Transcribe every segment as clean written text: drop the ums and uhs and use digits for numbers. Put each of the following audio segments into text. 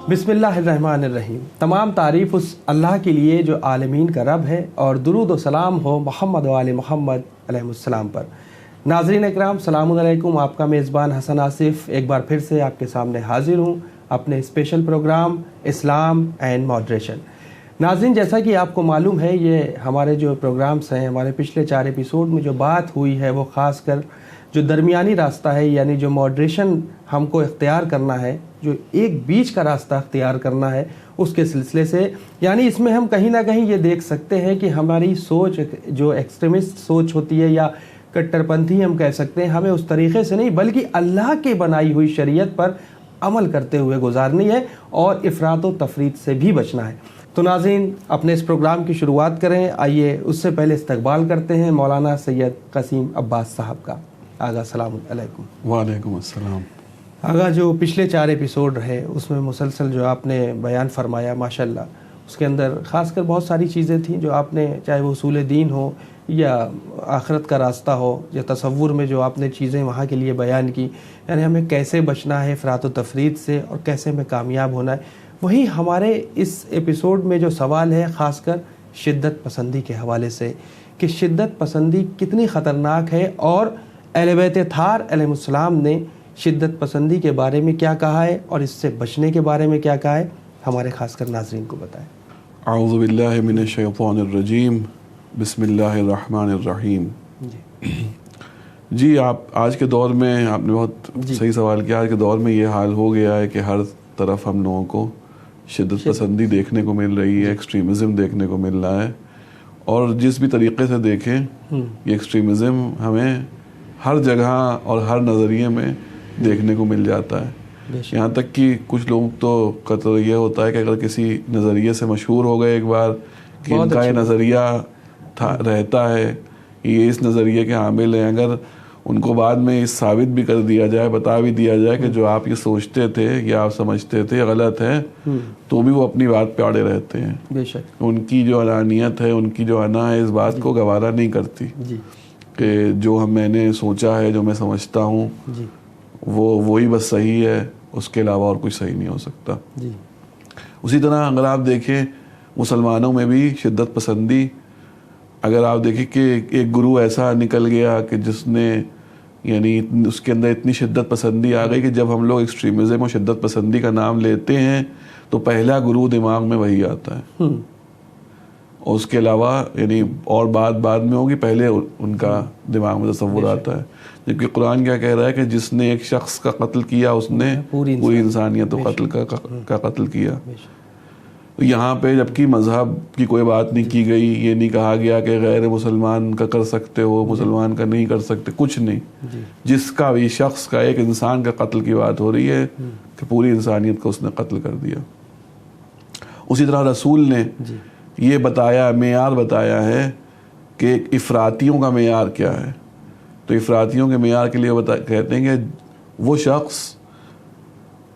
بسم اللہ الرحمن الرحیم۔ تمام تعریف اس اللہ کے لیے جو عالمین کا رب ہے، اور درود و سلام ہو محمد و آل محمد علیہ السلام پر۔ ناظرین اکرام، سلام علیکم۔ آپ کا میزبان حسن آصف ایک بار پھر سے آپ کے سامنے حاضر ہوں اپنے اسپیشل پروگرام اسلام اینڈ ماڈریشن۔ ناظرین، جیسا کہ آپ کو معلوم ہے، یہ ہمارے جو پروگرامز ہیں، ہمارے پچھلے 4 ایپیسوڈ میں جو بات ہوئی ہے وہ خاص کر جو درمیانی راستہ ہے، یعنی جو ماڈریشن ہم کو اختیار کرنا ہے، جو ایک بیچ کا راستہ اختیار کرنا ہے، اس کے سلسلے سے، یعنی اس میں ہم کہیں نہ کہیں یہ دیکھ سکتے ہیں کہ ہماری سوچ جو ایکسٹریمسٹ سوچ ہوتی ہے یا کٹر پنتھی ہم کہہ سکتے ہیں، ہمیں اس طریقے سے نہیں بلکہ اللہ کے بنائی ہوئی شریعت پر عمل کرتے ہوئے گزارنی ہے اور افراط و تفریط سے بھی بچنا ہے۔ تو ناظرین، اپنے اس پروگرام کی شروعات کریں۔ آئیے اس سے پہلے استقبال کرتے ہیں مولانا سید قاسم عباس صاحب کا۔ آغا السلام علیکم۔ وعلیکم السلام۔ آغا، جو پچھلے 4 ایپیسوڈ رہے اس میں مسلسل جو آپ نے بیان فرمایا ماشاءاللہ، اس کے اندر خاص کر بہت ساری چیزیں تھیں جو آپ نے، چاہے وہ اصول دین ہو یا آخرت کا راستہ ہو یا تصور میں جو آپ نے چیزیں وہاں کے لیے بیان کی، یعنی ہمیں کیسے بچنا ہے افراط و تفریط سے اور کیسے ہمیں کامیاب ہونا ہے۔ وہیں ہمارے اس ایپیسوڈ میں جو سوال ہے خاص کر شدت پسندی کے حوالے سے، کہ شدت پسندی کتنی خطرناک ہے اور اہل بیت اطہار علیہ السلام نے شدت پسندی کے بارے میں کیا کہا ہے اور اس سے بچنے کے بارے میں کیا کہا ہے، ہمارے خاص کر ناظرین کو بتائیں۔ اعوذ باللہ من الشیطان الرجیم، بسم اللہ الرحمن الرحیم۔ جی، آپ آج کے دور میں آپ نے بہت صحیح سوال کیا۔ آج کے دور میں یہ حال ہو گیا ہے کہ ہر طرف ہم لوگوں کو شدت پسندی دیکھنے کو مل رہی ہے، ایکسٹریمزم دیکھنے کو مل رہا ہے، اور جس بھی طریقے سے دیکھیں یہ ایکسٹریمزم ہمیں ہر جگہ اور ہر نظریے میں دیکھنے کو مل جاتا ہے۔ یہاں تک کہ کچھ لوگ تو قطر یہ ہوتا ہے کہ اگر کسی نظریے سے مشہور ہو گئے ایک بار کہ ان کا یہ نظریہ رہتا ہے، یہ اس نظریے کے حامل ہیں، اگر ان کو بعد میں اس ثابت بھی کر دیا جائے، بتا بھی دیا جائے کہ جو آپ یہ سوچتے تھے یا آپ سمجھتے تھے غلط ہے، تو بھی وہ اپنی بات پہ اڑے رہتے ہیں۔ بے شک ان کی جو علانیت ہے، ان کی جو انا ہے، اس بات کو گوارا نہیں کرتی کہ جو میں نے سوچا ہے، جو میں سمجھتا ہوں وہی بس صحیح ہے، اس کے علاوہ اور کچھ صحیح نہیں ہو سکتا۔ اسی طرح اگر آپ دیکھیں مسلمانوں میں بھی شدت پسندی، اگر آپ دیکھیں کہ ایک گروہ ایسا نکل گیا کہ جس نے، یعنی اس کے اندر اتنی شدت پسندی آ گئی کہ جب ہم لوگ ایکسٹریمزم اور شدت پسندی کا نام لیتے ہیں تو پہلا گروہ دماغ میں وہی آتا ہے، اور اس کے علاوہ یعنی اور بعد میں ہوگی، پہلے ان کا دماغ میں تصور آتا ہے۔ جبکہ قرآن کیا کہہ رہا ہے کہ جس نے ایک شخص کا قتل کیا اس نے پوری انسانیت و قتل کا قتل کیا۔ یہاں پہ جبکہ مذہب کی کوئی بات نہیں کی گئی، یہ نہیں کہا گیا کہ غیر مسلمان کا کر سکتے ہو، مسلمان کا نہیں کر سکتے، کچھ نہیں۔ جس کا بھی شخص کا، ایک انسان کا قتل کی بات ہو رہی ہے کہ پوری انسانیت کا اس نے قتل کر دیا۔ اسی طرح رسول نے یہ بتایا، معیار بتایا ہے کہ افراطیوں کا معیار کیا ہے۔ تو افراطیوں کے معیار کے لیے کہتے ہیں کہ وہ شخص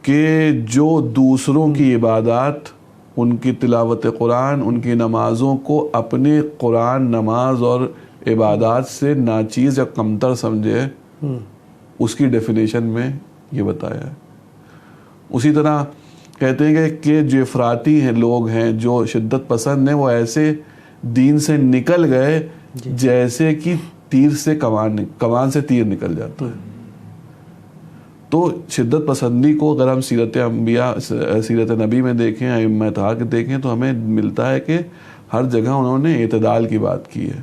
کہ جو دوسروں کی عبادات، ان کی تلاوت قرآن، ان کی نمازوں کو اپنے قرآن، نماز اور عبادات سے ناچیز یا کمتر سمجھے، اس کی ڈیفینیشن میں یہ بتایا ہے۔ اسی طرح کہتے ہیں کہ جو افراطی ہیں لوگ ہیں، جو شدت پسند ہیں، وہ ایسے دین سے نکل گئے جیسے کہ تیر سے کمان سے تیر نکل جاتا ہے۔ تو شدت پسندی کو اگر ہم سیرت انبیاء، سیرت نبی میں دیکھیں، ائمہ اطہار کے دیکھیں، تو ہمیں ملتا ہے کہ ہر جگہ انہوں نے اعتدال کی بات کی ہے،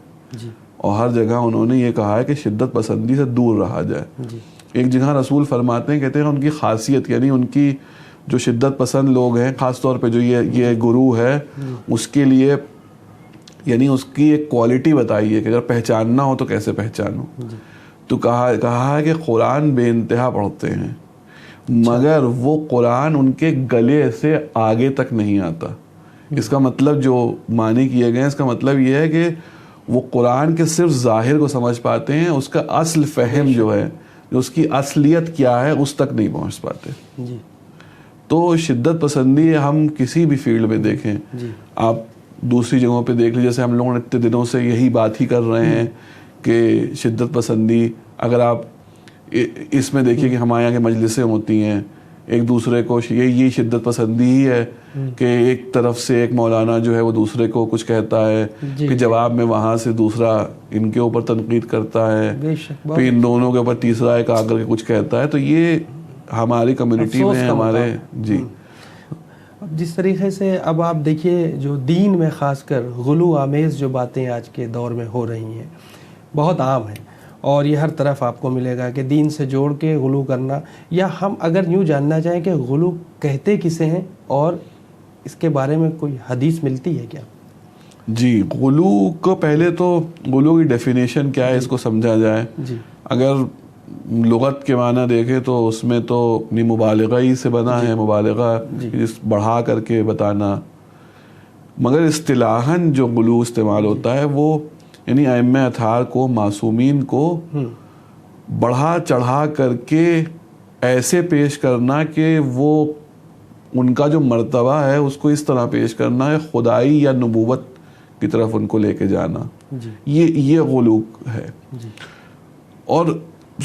اور ہر جگہ انہوں نے یہ کہا ہے کہ شدت پسندی سے دور رہا جائے۔ ایک جگہ رسول فرماتے ہیں، کہتے ہیں ان کی خاصیت، یعنی ان کی جو شدت پسند لوگ ہیں، خاص طور پہ جو یہ گروہ ہے، اس کے لیے یعنی اس کی ایک کوالٹی بتائی ہے کہ اگر پہچاننا ہو تو کیسے پہچانو۔ تو کہا ہے کہ قرآن بے انتہا پڑھتے ہیں، مگر وہ قرآن ان کے گلے سے آگے تک نہیں آتا۔ اس کا مطلب جو معنی کیے گئے ہیں، اس کا مطلب یہ ہے کہ وہ قرآن کے صرف ظاہر کو سمجھ پاتے ہیں، اس کا اصل فہم جو ہے، جو اس کی اصلیت کیا ہے، اس تک نہیں پہنچ پاتے۔ تو شدت پسندی ہم کسی بھی فیلڈ میں دیکھیں، آپ دوسری جگہوں پہ دیکھ لیجیے، جیسے ہم لوگوں نے اتنے دنوں سے یہی بات ہی کر رہے ہیں کہ شدت پسندی، اگر آپ اس میں دیکھیے کہ ہمارے یہاں کی مجلسیں ہوتی ہیں، ایک دوسرے کو یہ شدت پسندی ہی ہے کہ ایک طرف سے ایک مولانا جو ہے وہ دوسرے کو کچھ کہتا ہے، پھر جواب میں وہاں سے دوسرا ان کے اوپر تنقید کرتا ہے، پھر ان دونوں کے اوپر تیسرا ایک آ کر کے کچھ کہتا ہے. تو یہ ہماری کمیونٹی میں ہمارے جی جس طریقے سے اب آپ دیکھیے جو دین میں خاص کر غلو آمیز جو باتیں آج کے دور میں ہو رہی ہیں بہت عام ہیں، اور یہ ہر طرف آپ کو ملے گا کہ دین سے جوڑ کے غلو کرنا، یا ہم اگر یوں جاننا چاہیں کہ غلو کہتے کسے ہیں اور اس کے بارے میں کوئی حدیث ملتی ہے کیا؟ جی، غلو کو پہلے تو غلو کی ڈیفینیشن کیا ہے اس کو سمجھا جائے. اگر لغت کے معنی دیکھیں تو اس میں تو اپنی مبالغہ ہی سے بنا ہے، مبالغہ بڑھا کر کے بتانا. مگر اصطلاحاً جو غلو استعمال ہوتا ہے وہ یعنی ائمہ اطہار کو، معصومین کو بڑھا چڑھا کر کے ایسے پیش کرنا کہ وہ ان کا جو مرتبہ ہے اس کو اس طرح پیش کرنا ہے خدائی یا نبوت کی طرف ان کو لے کے جانا. یہ غلو ہے. اور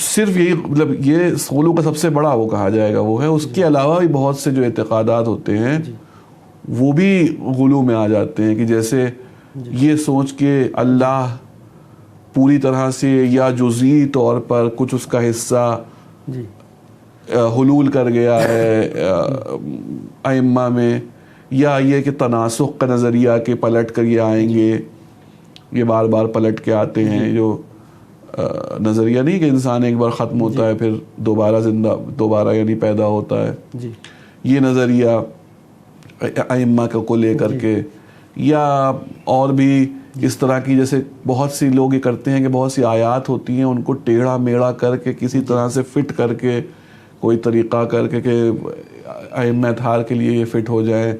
صرف یہی مطلب یہ غلو کا سب سے بڑا وہ کہا جائے گا وہ ہے. اس کے علاوہ بھی بہت سے جو اعتقادات ہوتے ہیں وہ بھی غلو میں آ جاتے ہیں، کہ جیسے یہ سوچ کے اللہ پوری طرح سے یا جزئی طور پر کچھ اس کا حصہ حلول کر گیا ہے ائمہ میں، یا یہ کہ تناسخ کا نظریہ کہ پلٹ کر یہ آئیں گے، یہ بار بار پلٹ کے آتے ہیں. جو نظریہ نہیں کہ انسان ایک بار ختم ہوتا ہے پھر دوبارہ یعنی پیدا ہوتا ہے، یہ نظریہ ائمہ کو لے کر کے، یا اور بھی اس طرح کی جیسے بہت سی لوگ یہ کرتے ہیں کہ بہت سی آیات ہوتی ہیں ان کو ٹیڑھا میڑھا کر کے کسی طرح سے فٹ کر کے کوئی طریقہ کر کے کہ ائمہ اطہار کے لیے یہ فٹ ہو جائے،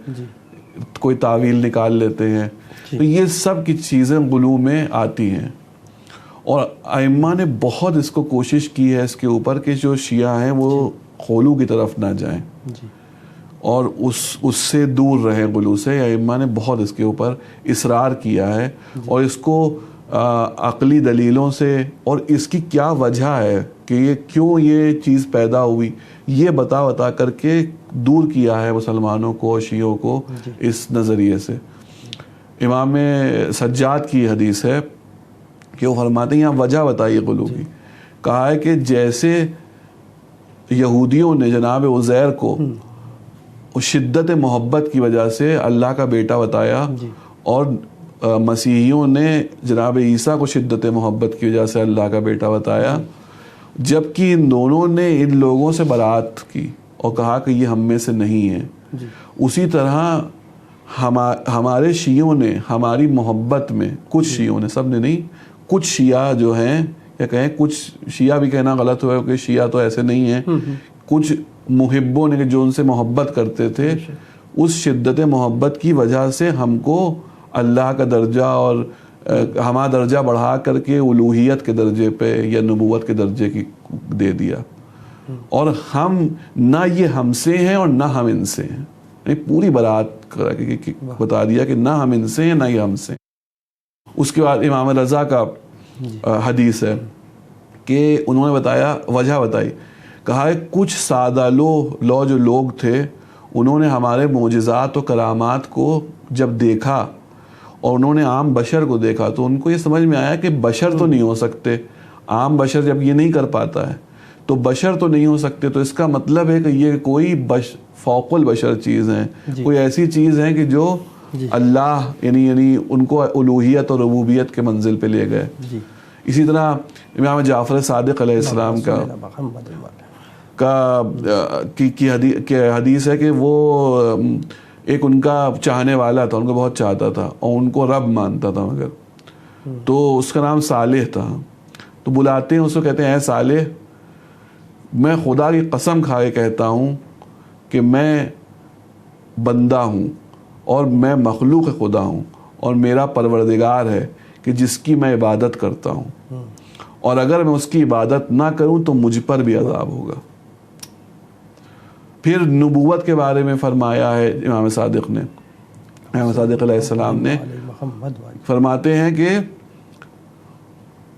کوئی تعویل نکال لیتے ہیں. تو یہ سب کی چیزیں غلو میں آتی ہیں، اور ائمہ نے بہت اس کو کوشش کی ہے اس کے اوپر کہ جو شیعہ ہیں وہ غلو کی طرف نہ جائیں اور اس سے دور رہیں غلو سے. ائمہ نے بہت اس کے اوپر اصرار کیا ہے، اور اس کو عقلی دلیلوں سے اور اس کی کیا وجہ ہے کہ یہ کیوں یہ چیز پیدا ہوئی یہ بتا کر کے دور کیا ہے مسلمانوں کو، شیعوں کو اس نظریے سے. امام سجاد کی حدیث ہے کہ وہ فرماتے ہیں، یہاں وجہ بتائیے غلو کی، کہا ہے کہ جیسے یہودیوں نے جناب عزیر کو شدت محبت کی وجہ سے اللہ کا بیٹا بتایا، اور مسیحیوں نے جناب عیسیٰ کو شدت محبت کی وجہ سے اللہ کا بیٹا بتایا، جبکہ ان دونوں نے ان لوگوں سے برات کی اور کہا کہ یہ ہم میں سے نہیں ہے. اسی طرح ہمارے شیعوں نے ہماری محبت میں، کچھ شیعوں نے، سب نے نہیں، کچھ شیعہ جو ہیں، یا کہیں کچھ شیعہ بھی کہنا غلط ہوا کہ شیعہ تو ایسے نہیں ہیں، کچھ محبوں نے جو ان سے محبت کرتے تھے، اس شدت محبت کی وجہ سے ہم کو اللہ کا درجہ اور ہمارا درجہ بڑھا کر کے الوہیت کے درجے پہ یا نبوت کے درجے کی دے دیا، اور ہم نہ یہ ہم سے ہیں اور نہ ہم ان سے ہیں. پوری برات بتا دیا کہ نہ ہم ان سے ہیں نہ یہ ہم سے. اس کے بعد امام رضا کا حدیث ہے کہ انہوں نے بتایا، وجہ بتائی، کہا ہے کچھ سادہ لو جو لوگ تھے انہوں نے ہمارے معجزات و کرامات کو جب دیکھا اور انہوں نے عام بشر کو دیکھا تو ان کو یہ سمجھ میں آیا کہ بشر تو نہیں ہو سکتے. عام بشر جب یہ نہیں کر پاتا ہے تو بشر تو نہیں ہو سکتے، تو اس کا مطلب ہے کہ یہ کوئی فوق البشر چیز ہے، کوئی ایسی چیز ہے کہ جو اللہ یعنی ان کو الوہیت اور ربوبیت کے منزل پہ لے گئے. اسی طرح امام جعفر صادق علیہ السلام کی حدیث ہے کہ وہ ایک ان کا چاہنے والا تھا، ان کو بہت چاہتا تھا اور ان کو رب مانتا تھا، مگر تو اس کا نام صالح تھا. تو بلاتے ہیں اس کو، کہتے ہیں اے صالح، میں خدا کی قسم کھا کے کہتا ہوں کہ میں بندہ ہوں اور میں مخلوق خدا ہوں، اور میرا پروردگار ہے کہ جس کی میں عبادت کرتا ہوں، اور اگر میں اس کی عبادت نہ کروں تو مجھ پر بھی عذاب ہوگا. پھر نبوت کے بارے میں فرمایا ہے امام صادق علیہ السلام نے، فرماتے ہیں کہ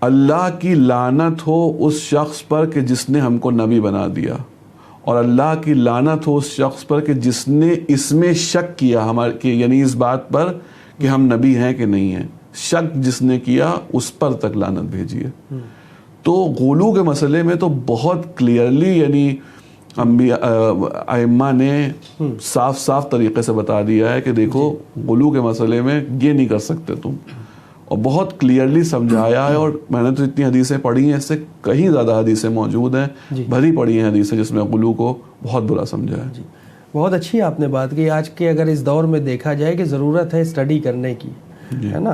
اللہ کی لعنت ہو اس شخص پر کہ جس نے ہم کو نبی بنا دیا اور اللہ کی لعنت ہو اس شخص پر کہ جس نے اس میں شک کیا ہمارے یعنی اس بات پر کہ ہم نبی ہیں کہ نہیں ہیں. شک جس نے کیا اس پر تک لعنت بھیجی ہے. تو غلو کے مسئلے میں تو بہت کلیئرلی یعنی ائمہ نے صاف صاف طریقے سے بتا دیا ہے کہ دیکھو غلو کے مسئلے میں یہ نہیں کر سکتے تم, اور بہت کلیئرلی سمجھایا ہے. اور میں نے تو اتنی حدیثیں پڑھی ہیں, اس سے کہیں زیادہ حدیثیں موجود ہیں, بھری پڑھی ہیں حدیثیں جس میں غلو کو بہت برا سمجھا ہے. بہت اچھی آپ نے بات کی. آج کے اگر اس دور میں دیکھا جائے کہ ضرورت ہے اسٹڈی کرنے کی, ہے نا,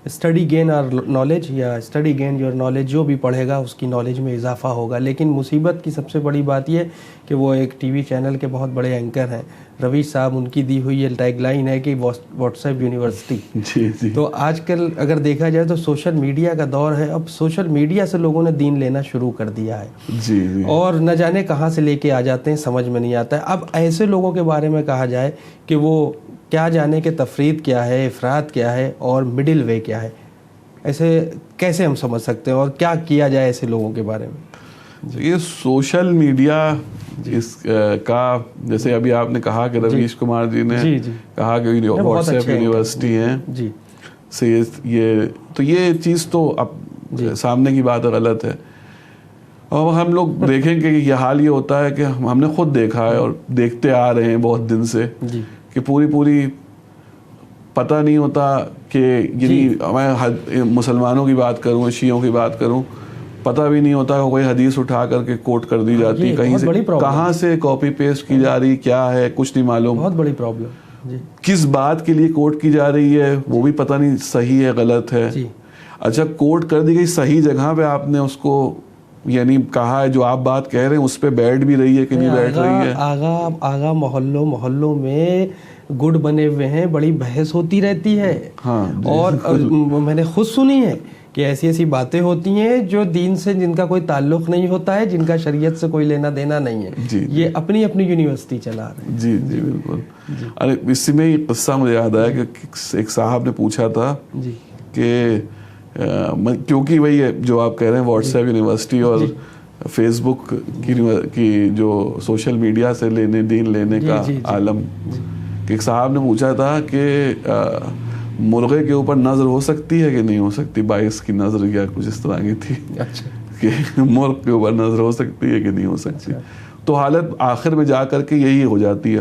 اسٹڈی گین اور نالج یا اسٹڈی گین یور نالج, جو بھی پڑھے گا اس کی نالج میں اضافہ ہوگا. لیکن مصیبت کی سب سے بڑی بات یہ کہ وہ ایک ٹی وی چینل کے بہت بڑے اینکر ہیں رویش صاحب, ان کی دی ہوئی یہ ٹیگ لائن ہے کہ واٹس ایپ یونیورسٹی. جی. تو آج کل اگر دیکھا جائے تو سوشل میڈیا کا دور ہے. اب سوشل میڈیا سے لوگوں نے دین لینا شروع کر دیا ہے. جی. اور نہ جانے کہاں سے لے کے آ جاتے ہیں, سمجھ میں نہیں آتا ہے. اب ایسے لوگوں کے بارے میں کہا جائے کہ وہ کیا جانے کہ تفرید کیا ہے, افراد کیا ہے اور مڈل وے کیا ہے, ایسے کیسے ہم سمجھ سکتے ہیں اور کیا کیا جائے ایسے لوگوں کے بارے میں؟ یہ سوشل میڈیا اس کا, جیسے ابھی آپ نے کہا کہ رویش کمار جی نے کہا کہ واٹس ایپ یونیورسٹی ہیں, یہ چیز تو اب سامنے کی بات غلط ہے. اور ہم لوگ دیکھیں کہ یہ حال یہ ہوتا ہے کہ ہم نے خود دیکھا ہے اور دیکھتے آ رہے ہیں بہت دن سے کہ پوری پتہ نہیں ہوتا کہ یعنی میں مسلمانوں کی بات کروں, شیعوں کی بات کروں, پتہ بھی نہیں ہوتا کہ کوئی حدیث اٹھا کر کے کوٹ کر دی جاتی, کہیں سے کہاں سے کاپی پیسٹ کی جا رہی, کیا ہے کچھ نہیں معلوم. بہت بڑی پرابلم. کس بات کے لیے کوٹ کی جا رہی ہے وہ بھی پتہ نہیں صحیح ہے غلط ہے. اچھا, کوٹ کر دی گئی صحیح جگہ پہ آپ نے اس کو یعنی کہا ہے, جو آپ بات کہہ رہے ہیں اس پہ بیٹھ بھی رہی ہے کہ نہیں بیٹھ رہی ہے. آغا محلوں میں گڑ بنے ہوئے ہیں, بڑی بحث ہوتی رہتی ہے. اور میں نے خود سنی ہے کہ ایسی باتیں ہوتی ہیں جو دین سے جن کا کوئی تعلق نہیں ہوتا ہے, جن کا شریعت سے کوئی لینا دینا نہیں ہے, یہ اپنی یونیورسٹی چلا رہے ہیں. جی بالکل. ارے اسی میں ایک قصہ مجھے یاد آیا کہ ایک صاحب نے پوچھا تھا کہ کیونکہ وہی جو آپ کہہ رہے ہیں واٹس ایپ یونیورسٹی اور فیس بک کی جو سوشل میڈیا سے دین لینے کا عالم, کہ ایک صاحب نے پوچھا تھا کہ مرغے کے اوپر نظر ہو سکتی ہے کہ نہیں ہو سکتی, 22 کی نظر یا کچھ اس طرح کی تھی کہ مرغ کے اوپر نظر ہو سکتی ہے کہ نہیں ہو سکتی. تو حالت آخر میں جا کر کے یہی ہو جاتی ہے.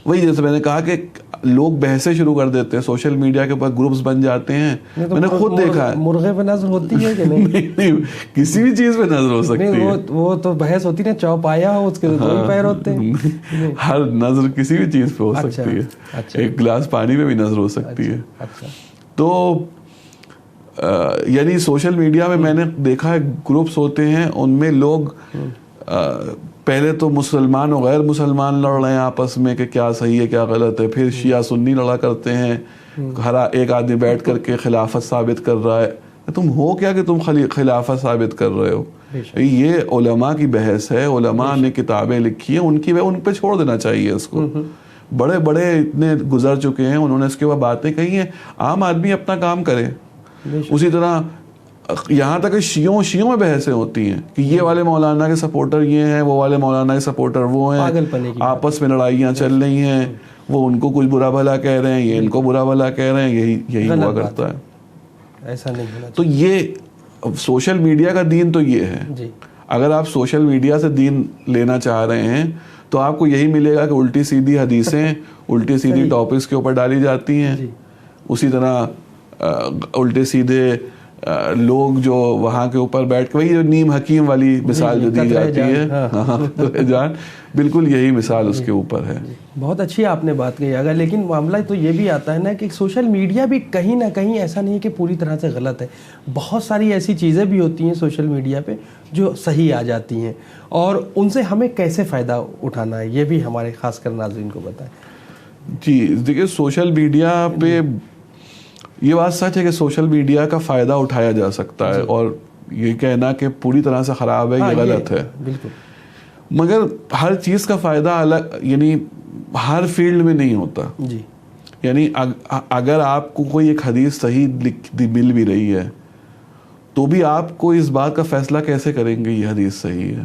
وہی جیسے میں نے کہا کہ لوگ بحثیں شروع کر دیتے ہیں, سوشل میڈیا کے اوپر گروپس بن جاتے ہیں. میں نے خود دیکھا ہے. مرغے پہ نظر ہوتی ہے کہ نہیں؟ کسی بھی چیز پہ نظر ہو سکتی ہے. وہ تو بحث ہوتی ہے, چوپایا ہو اس کے دو ہی پیر ہوتے ہیں. ہر نظر کسی بھی چیز پہ ہو سکتی ہے. ایک گلاس پانی پہ بھی نظر ہو سکتی ہے. تو یعنی سوشل میڈیا میں نے دیکھا ہے گروپس ہوتے ہیں, ان میں لوگ پہلے تو مسلمان اور غیر مسلمان لڑ رہے ہیں آپس میں کہ کیا صحیح ہے کیا غلط ہے, پھر شیعہ سنی لڑا کرتے ہیں, ہر ایک آدمی بیٹھ کر کے خلافت ثابت کر رہا ہے. تم ہو کیا کہ تم خلافت ثابت کر رہے ہو؟ یہ علماء کی بحث ہے, علماء نے کتابیں لکھی ہیں, ان پہ چھوڑ دینا چاہیے اس کو. بڑے بڑے اتنے گزر چکے ہیں, انہوں نے اس کے بعد باتیں کہی ہیں. عام آدمی اپنا کام کرے. اسی طرح یہاں تک کہ شیعوں میں بحثیں ہوتی ہیں کہ یہ والے مولانا کے سپورٹر یہ ہیں, وہ والے مولانا کے سپورٹر وہ ہیں, آپس میں لڑائیاں چل رہی ہیں, وہ ان کو کچھ برا بھلا کہہ رہے ہیں, یہ ان کو برا بھلا کہہ رہے ہیں. یہی ہوا کرتا ہے. ایسا نہیں ہونا. تو یہ سوشل میڈیا کا دین تو یہ ہے. اگر آپ سوشل میڈیا سے دین لینا چاہ رہے ہیں تو آپ کو یہی ملے گا کہ الٹی سیدھی حدیثیں الٹی سیدھی ٹاپکس کے اوپر ڈالی جاتی ہیں. اسی طرح الٹے سیدھے لوگ جو وہاں کے اوپر بیٹھ کے, وہی جو نیم حکیم والی مثال جو دی جاتی ہے جان, بالکل یہی مثال اس کے اوپر ہے. بہت اچھی آپ نے بات کہی. اگر لیکن معاملہ تو یہ بھی آتا ہے نا کہ سوشل میڈیا بھی کہیں نہ کہیں ایسا نہیں ہے کہ پوری طرح سے غلط ہے. بہت ساری ایسی چیزیں بھی ہوتی ہیں سوشل میڈیا پہ جو صحیح آ جاتی ہیں, اور ان سے ہمیں کیسے فائدہ اٹھانا ہے یہ بھی ہمارے خاص کر ناظرین کو بتائیں. جی دیکھیے, سوشل میڈیا پہ یہ بات سچ ہے کہ سوشل میڈیا کا فائدہ اٹھایا جا سکتا ہے, اور یہ کہنا کہ پوری طرح سے خراب ہے یہ غلط ہے. بالکل. مگر ہر چیز کا فائدہ الگ یعنی ہر فیلڈ میں نہیں ہوتا. جی. یعنی اگر آپ کو کوئی ایک حدیث صحیح مل بھی رہی ہے تو بھی آپ کو اس بات کا فیصلہ کیسے کریں گے یہ حدیث صحیح ہے؟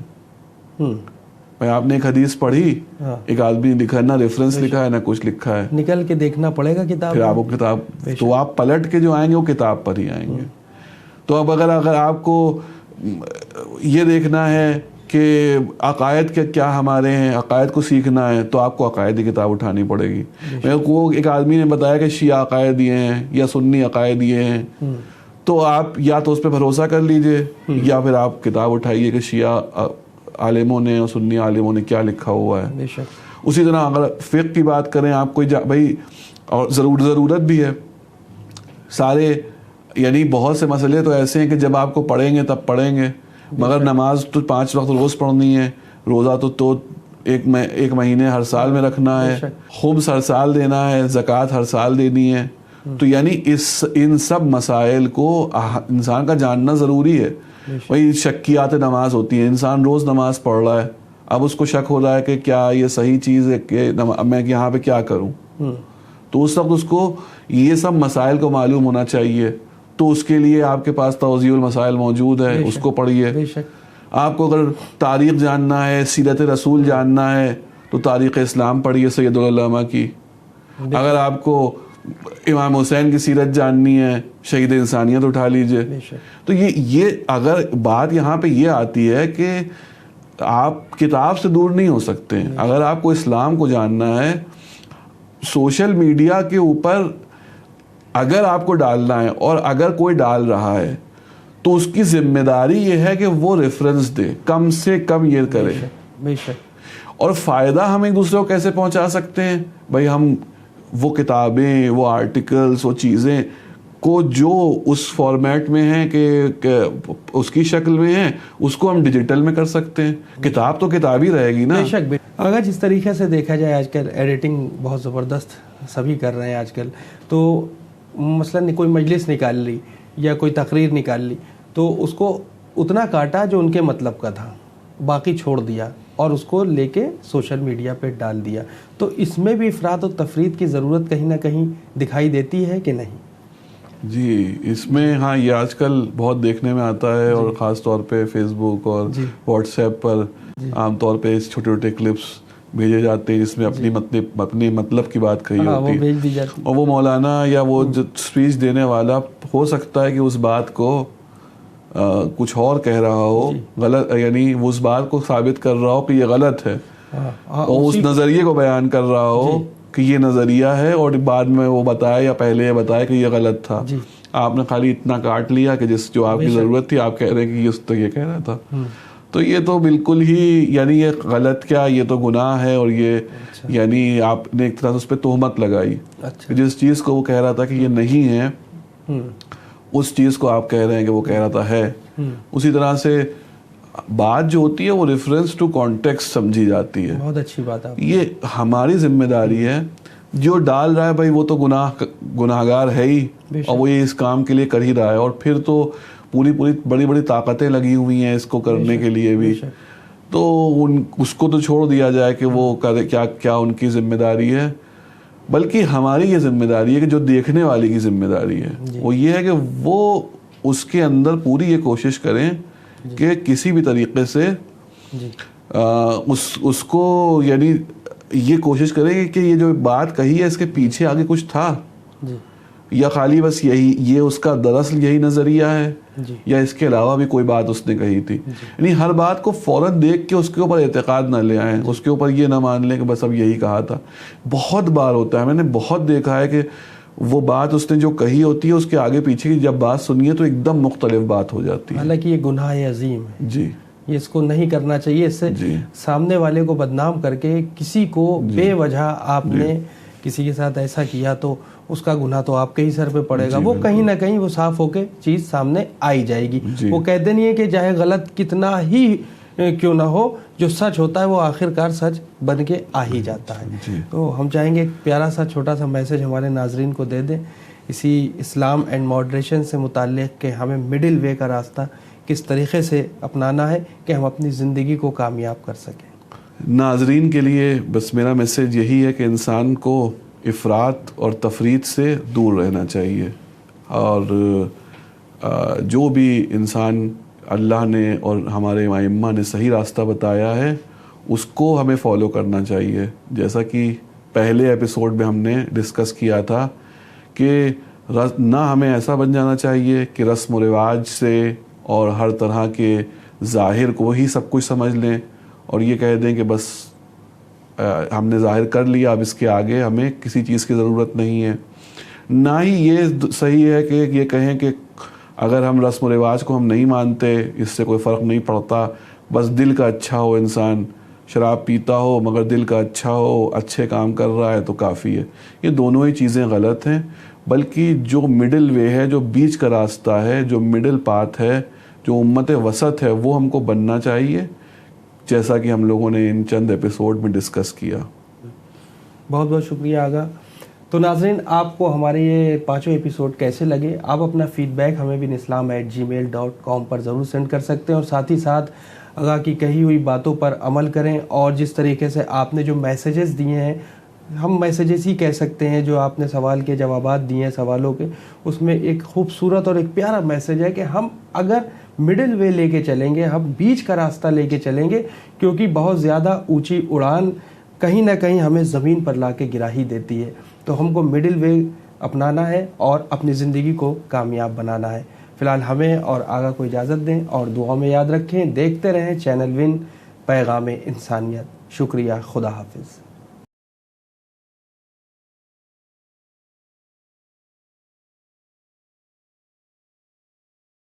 بھائی آپ نے ایک حدیث پڑھی, ایک آدمی لکھا ہے, نہ ریفرنس لکھا ہے نہ کچھ لکھا ہے, نکل کے دیکھنا پڑے گا کتاب, پھر آپ وہ کتاب, تو آپ پلٹ کے جو آئیں گے وہ کتاب پر ہی آئیں گے. تو اب اگر آپ کو یہ دیکھنا ہے کہ عقائد کے کیا ہمارے ہیں, عقائد کو سیکھنا ہے, تو آپ کو عقائد کی کتاب اٹھانی پڑے گی. میرے کو ایک آدمی نے بتایا کہ شیعہ عقائد یہ ہیں یا سنی عقائد یہ ہیں, تو آپ یا تو اس پہ بھروسہ کر لیجئے یا پھر آپ کتاب اٹھائیے کہ شیعہ عالموں نے اور سنی عالموں نے کیا لکھا ہوا ہے. اسی طرح اگر فقہ کی بات کریں, آپ کوئی بھائی, اور ضرورت بھی ہے سارے, یعنی بہت سے مسئلے تو ایسے ہیں کہ جب آپ کو پڑھیں گے تب پڑھیں گے, مگر نماز تو 5 وقت روز پڑھنی ہے, روزہ تو ایک مہینے ہر سال میں رکھنا ہے, خمس ہر سال دینا ہے, زکوٰۃ ہر سال دینی ہے. تو یعنی ان سب مسائل کو انسان کا جاننا ضروری ہے. وہی شکیات نماز ہوتی ہیں, انسان روز نماز پڑھ رہا ہے, اب اس کو شک ہو رہا ہے کہ کیا یہ صحیح چیز ہے کہ میں یہاں پہ کیا کروں, تو اس وقت اس کو یہ سب مسائل کو معلوم ہونا چاہیے. تو اس کے لیے آپ کے پاس توضیح المسائل موجود ہے, اس کو پڑھیے. آپ کو اگر تاریخ جاننا ہے, سیرت رسول جاننا ہے, تو تاریخ اسلام پڑھیے سید العلماء کی. اگر آپ کو امام حسین کی سیرت جاننی ہے, شہید انسانیت اٹھا لیجئے. تو یہ اگر بات یہاں پہ یہ آتی ہے کہ آپ کتاب سے دور نہیں ہو سکتے. اگر آپ کو اسلام کو جاننا ہے, سوشل میڈیا کے اوپر اگر آپ کو ڈالنا ہے, اور اگر کوئی ڈال رہا ہے تو اس کی ذمہ داری یہ ہے کہ وہ ریفرنس دے, کم سے کم یہ کرے. اور فائدہ ہم ایک دوسرے کو کیسے پہنچا سکتے ہیں بھائی, ہم وہ کتابیں, وہ آرٹیکلز, وہ چیزیں کو جو اس فارمیٹ میں ہیں کہ اس کی شکل میں ہیں, اس کو ہم ڈیجیٹل میں کر سکتے ہیں. کتاب تو کتاب ہی رہے گی نا. بے شک. اگر جس طریقے سے دیکھا جائے آج کل ایڈیٹنگ بہت زبردست سبھی کر رہے ہیں آج کل, تو مثلاً کوئی مجلس نکال لی یا کوئی تقریر نکال لی, تو اس کو اتنا کاٹا جو ان کے مطلب کا تھا, باقی چھوڑ دیا اور اس کو لے کے سوشل میڈیا پہ ڈال دیا. تو اس میں بھی افراط و تفریط کی ضرورت کہیں نہ کہیں دکھائی دیتی ہے کہ نہیں؟ جی, اس میں ہاں یہ آج کل بہت دیکھنے میں آتا ہے, اور خاص طور پہ فیس بک اور واٹس ایپ پر عام طور پہ چھوٹے چھوٹے کلپس بھیجے جاتے ہیں جس میں اپنی مطلب کی بات کہی ہوتی ہے, اور وہ مولانا یا وہ جو اسپیچ دینے والا ہو سکتا ہے کہ اس بات کو کچھ اور کہہ رہا ہو, غلط, یعنی وہ اس بات کو ثابت کر رہا ہو کہ یہ غلط ہے, اور اس نظریے کو بیان کر رہا ہو کہ یہ نظریہ ہے, اور بعد میں وہ بتائے یا پہلے یہ بتائے کہ یہ غلط تھا. آپ نے خالی اتنا کاٹ لیا کہ جو آپ کی ضرورت تھی آپ کہہ رہے ہیں کہ اس تو یہ کہہ رہا تھا. تو یہ تو بالکل ہی, یعنی یہ غلط کیا, یہ تو گناہ ہے. اور یہ یعنی آپ نے ایک طرح سے اس پہ تہمت لگائی. جس چیز کو وہ کہہ رہا تھا کہ یہ نہیں ہے, اس چیز کو آپ کہہ رہے ہیں کہ وہ کہہ رہا تھا ہے. اسی طرح سے بات جو ہوتی ہے وہ ریفرنس ٹو کانٹیکسٹ سمجھی جاتی ہے. بہت اچھی بات ہے. یہ ہماری ذمہ داری ہے. جو ڈال رہا ہے بھائی وہ تو گناہگار ہے ہی, اور وہ یہ اس کام کے لیے کر ہی رہا ہے, اور پھر تو پوری بڑی بڑی طاقتیں لگی ہوئی ہیں اس کو کرنے کے لیے بھی. تو اس کو تو چھوڑ دیا جائے کہ وہ کرے کیا ان کی ذمہ داری ہے. بلکہ ہماری یہ ذمہ داری ہے کہ جو دیکھنے والے کی ذمہ داری ہے وہ یہ ہے کہ وہ اس کے اندر پوری یہ کوشش کریں کہ کسی بھی طریقے سے اس کو, یعنی یہ کوشش کریں کہ یہ جو بات کہی ہے اس کے پیچھے آگے کچھ تھا, یا خالی بس یہ اس کا دراصل یہی نظریہ ہے, یا اس کے علاوہ بھی کوئی بات اس نے کہی تھی. یعنی ہر بات کو فوراً دیکھ کے اس کے اوپر اعتقاد نہ لے آئیں, اس کے اوپر یہ نہ مان لیں کہ بس اب یہی کہا تھا. بہت بار ہوتا ہے, میں نے بہت دیکھا ہے کہ وہ بات اس نے جو کہی ہوتی ہے اس کے آگے پیچھے کی جب بات سنی ہے تو ایک دم مختلف بات ہو جاتی ہے. حالانکہ یہ گناہ عظیم ہے. جی, یہ اس کو نہیں کرنا چاہیے. اس سے سامنے والے کو بدنام کر کے کسی کو بے وجہ آپ نے کسی کے ساتھ ایسا کیا تو اس کا گناہ تو آپ کے ہی سر پہ پڑے گا. وہ کہیں نہ کہیں وہ صاف ہو کے چیز سامنے آئی جائے گی. وہ کہتے نہیں ہے کہ چاہے غلط کتنا ہی کیوں نہ ہو, جو سچ ہوتا ہے وہ آخرکار سچ بن کے آ ہی جاتا ہے. تو ہم چاہیں گے ایک پیارا سا چھوٹا سا میسج ہمارے ناظرین کو دے دیں اسی اسلام اینڈ ماڈریشن سے متعلق, کہ ہمیں مڈل وے کا راستہ کس طریقے سے اپنانا ہے کہ ہم اپنی زندگی کو کامیاب کر سکیں. ناظرین کے لیے بس میرا میسج یہی ہے کہ انسان کو افراط اور تفریط سے دور رہنا چاہیے, اور جو بھی انسان اللہ نے اور ہمارے ائمہ نے صحیح راستہ بتایا ہے اس کو ہمیں فالو کرنا چاہیے. جیسا کہ پہلے ایپیسوڈ میں ہم نے ڈسکس کیا تھا کہ نہ ہمیں ایسا بن جانا چاہیے کہ رسم و رواج سے اور ہر طرح کے ظاہر کو ہی سب کچھ سمجھ لیں اور یہ کہہ دیں کہ بس ہم نے ظاہر کر لیا، اب اس کے آگے ہمیں کسی چیز کی ضرورت نہیں ہے. نہ ہی یہ صحیح ہے کہ یہ کہیں کہ اگر ہم رسم و رواج کو ہم نہیں مانتے، اس سے کوئی فرق نہیں پڑتا، بس دل کا اچھا ہو، انسان شراب پیتا ہو مگر دل کا اچھا ہو، اچھے کام کر رہا ہے تو کافی ہے. یہ دونوں ہی چیزیں غلط ہیں. بلکہ جو مڈل وے ہے، جو بیچ کا راستہ ہے، جو مڈل پاتھ ہے، جو امت وسط ہے، وہ ہم کو بننا چاہیے، جیسا کہ ہم لوگوں نے ان چند ایپیسوڈ میں ڈسکس کیا. بہت بہت شکریہ آغا. تو ناظرین، آپ کو ہمارے یہ 5 ایپیسوڈ کیسے لگے؟ آپ اپنا فیڈ بیک ہمیں binislam@gmail.com پر ضرور سینڈ کر سکتے ہیں، اور ساتھ ہی ساتھ آغا کی کہی ہوئی باتوں پر عمل کریں. اور جس طریقے سے آپ نے جو میسیجز دیے ہیں، ہم میسیجز ہی کہہ سکتے ہیں، جو آپ نے سوال کے جوابات دیے ہیں سوالوں کے، اس میں ایک خوبصورت اور ایک پیارا میسیج ہے کہ ہم اگر مڈل وے لے کے چلیں گے، ہم بیچ کا راستہ لے کے چلیں گے، کیونکہ بہت زیادہ اونچی اڑان کہیں نہ کہیں ہمیں زمین پر لا کے گرا ہی دیتی ہے. تو ہم کو مڈل وے اپنانا ہے اور اپنی زندگی کو کامیاب بنانا ہے. فی الحال ہمیں اور آغا کو اجازت دیں، اور دعا میں یاد رکھیں. دیکھتے رہیں چینل ون، پیغام انسانیت. شکریہ. خدا حافظ.